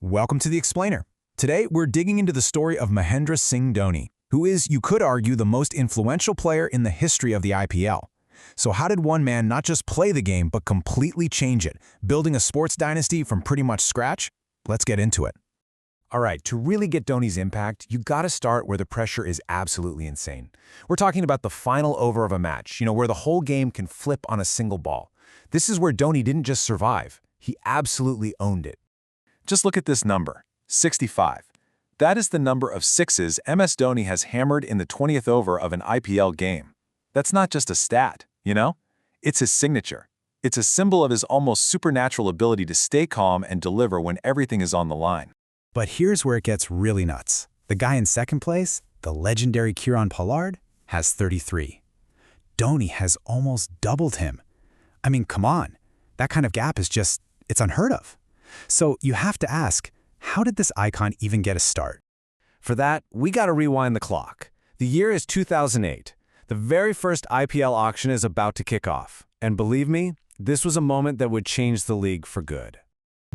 Welcome to The Explainer. Today, we're digging into the story of Mahendra Singh Dhoni, who is, you could argue, the most influential player in the history of the IPL. So how did one man not just play the game, but completely change it, building a sports dynasty from pretty much scratch? Let's get into it. All right, to really get Dhoni's impact, you gotta start where the pressure is absolutely insane. We're talking about the final over of a match, where the whole game can flip on a single ball. This is where Dhoni didn't just survive, he absolutely owned it. Just look at this number, 65. That is the number of sixes MS Dhoni has hammered in the 20th over of an IPL game. That's not just a stat, It's his signature. It's a symbol of his almost supernatural ability to stay calm and deliver when everything is on the line. But here's where it gets really nuts. The guy in second place, the legendary Kieron Pollard, has 33. Dhoni has almost doubled him. I mean, come on. That kind of gap is it's unheard of. So you have to ask, how did this icon even get a start? For that, we gotta rewind the clock. The year is 2008. The very first IPL auction is about to kick off. And believe me, this was a moment that would change the league for good.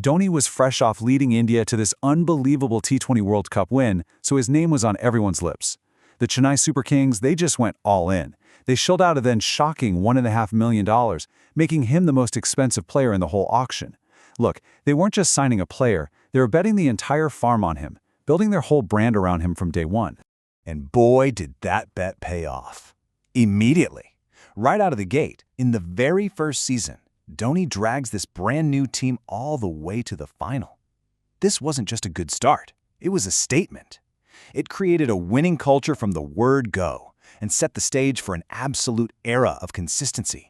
Dhoni was fresh off leading India to this unbelievable T20 World Cup win, so his name was on everyone's lips. The Chennai Super Kings, they just went all in. They shelled out a then shocking $1.5 million, making him the most expensive player in the whole auction. Look, they weren't just signing a player, they were betting the entire farm on him, building their whole brand around him from day one. And boy, did that bet pay off. Immediately, right out of the gate, in the very first season, Dhoni drags this brand new team all the way to the final. This wasn't just a good start, it was a statement. It created a winning culture from the word go and set the stage for an absolute era of consistency.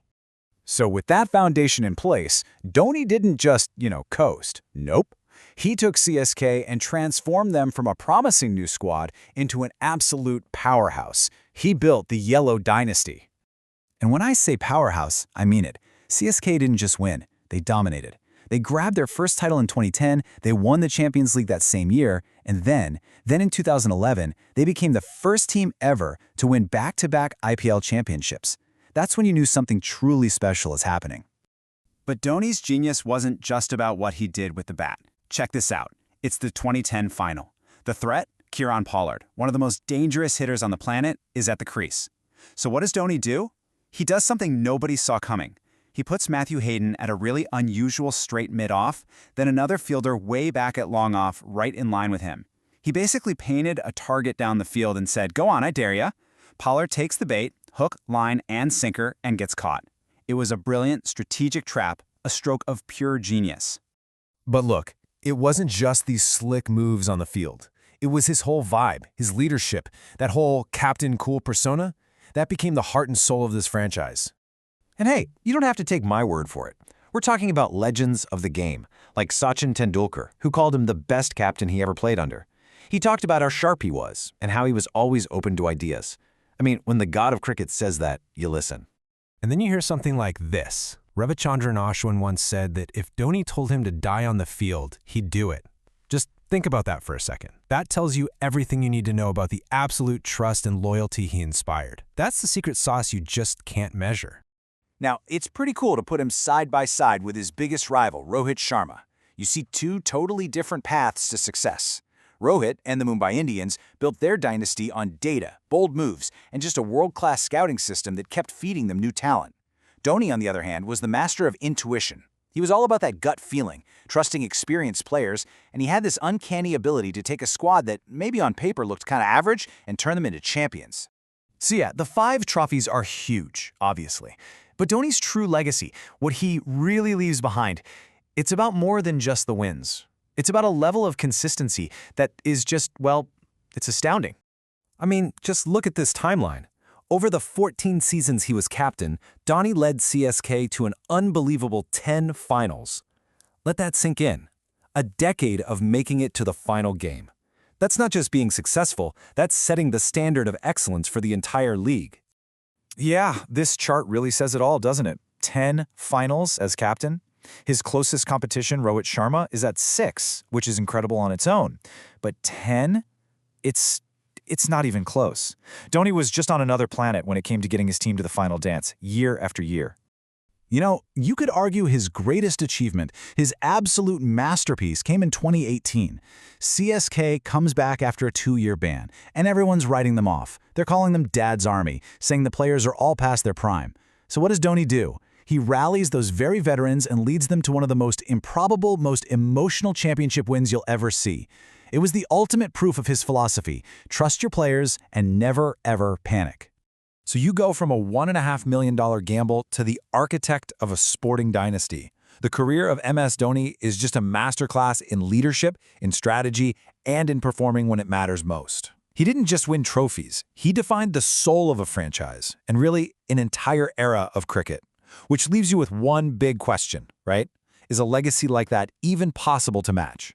So with that foundation in place, Dhoni didn't just, coast. Nope. He took CSK and transformed them from a promising new squad into an absolute powerhouse. He built the Yellow Dynasty. And when I say powerhouse, I mean it. CSK didn't just win, they dominated. They grabbed their first title in 2010, they won the Champions League that same year, and then in 2011, they became the first team ever to win back-to-back IPL championships. That's when you knew something truly special is happening. But Dhoni's genius wasn't just about what he did with the bat. Check this out. It's the 2010 final. The threat, Kieron Pollard, one of the most dangerous hitters on the planet, is at the crease. So what does Dhoni do? He does something nobody saw coming. He puts Matthew Hayden at a really unusual straight mid-off, then another fielder way back at long off right in line with him. He basically painted a target down the field and said, "Go on, I dare ya." Pollard takes the bait, hook, line, and sinker, and gets caught. It was a brilliant, strategic trap, a stroke of pure genius. But look, it wasn't just these slick moves on the field. It was his whole vibe, his leadership, that whole Captain Cool persona, that became the heart and soul of this franchise. And hey, you don't have to take my word for it. We're talking about legends of the game, like Sachin Tendulkar, who called him the best captain he ever played under. He talked about how sharp he was, and how he was always open to ideas. I mean, when the god of cricket says that, you listen. And then you hear something like this. Ravichandran Ashwin once said that if Dhoni told him to die on the field, he'd do it. Just think about that for a second. That tells you everything you need to know about the absolute trust and loyalty he inspired. That's the secret sauce you just can't measure. Now, it's pretty cool to put him side by side with his biggest rival, Rohit Sharma. You see two totally different paths to success. Rohit and the Mumbai Indians built their dynasty on data, bold moves, and just a world-class scouting system that kept feeding them new talent. Dhoni, on the other hand, was the master of intuition. He was all about that gut feeling, trusting experienced players, and he had this uncanny ability to take a squad that maybe on paper looked kind of average and turn them into champions. So yeah, the 5 trophies are huge, obviously. But Dhoni's true legacy, what he really leaves behind, it's about more than just the wins. It's about a level of consistency that is it's astounding. I mean, just look at this timeline. Over the 14 seasons he was captain, Dhoni led CSK to an unbelievable 10 finals. Let that sink in. A decade of making it to the final game. That's not just being successful, that's setting the standard of excellence for the entire league. Yeah, this chart really says it all, doesn't it? 10 finals as captain. His closest competition, Rohit Sharma, is at 6, which is incredible on its own. But 10? It's not even close. Dhoni was just on another planet when it came to getting his team to the final dance, year after year. You know, you could argue his greatest achievement, his absolute masterpiece, came in 2018. CSK comes back after a 2-year ban, and everyone's writing them off. They're calling them Dad's Army, saying the players are all past their prime. So what does Dhoni do? He rallies those very veterans and leads them to one of the most improbable, most emotional championship wins you'll ever see. It was the ultimate proof of his philosophy: trust your players and never, ever panic. So you go from a $1.5 million gamble to the architect of a sporting dynasty. The career of MS Dhoni is just a masterclass in leadership, in strategy, and in performing when it matters most. He didn't just win trophies. He defined the soul of a franchise, and really an entire era of cricket. Which leaves you with one big question, right? Is a legacy like that even possible to match?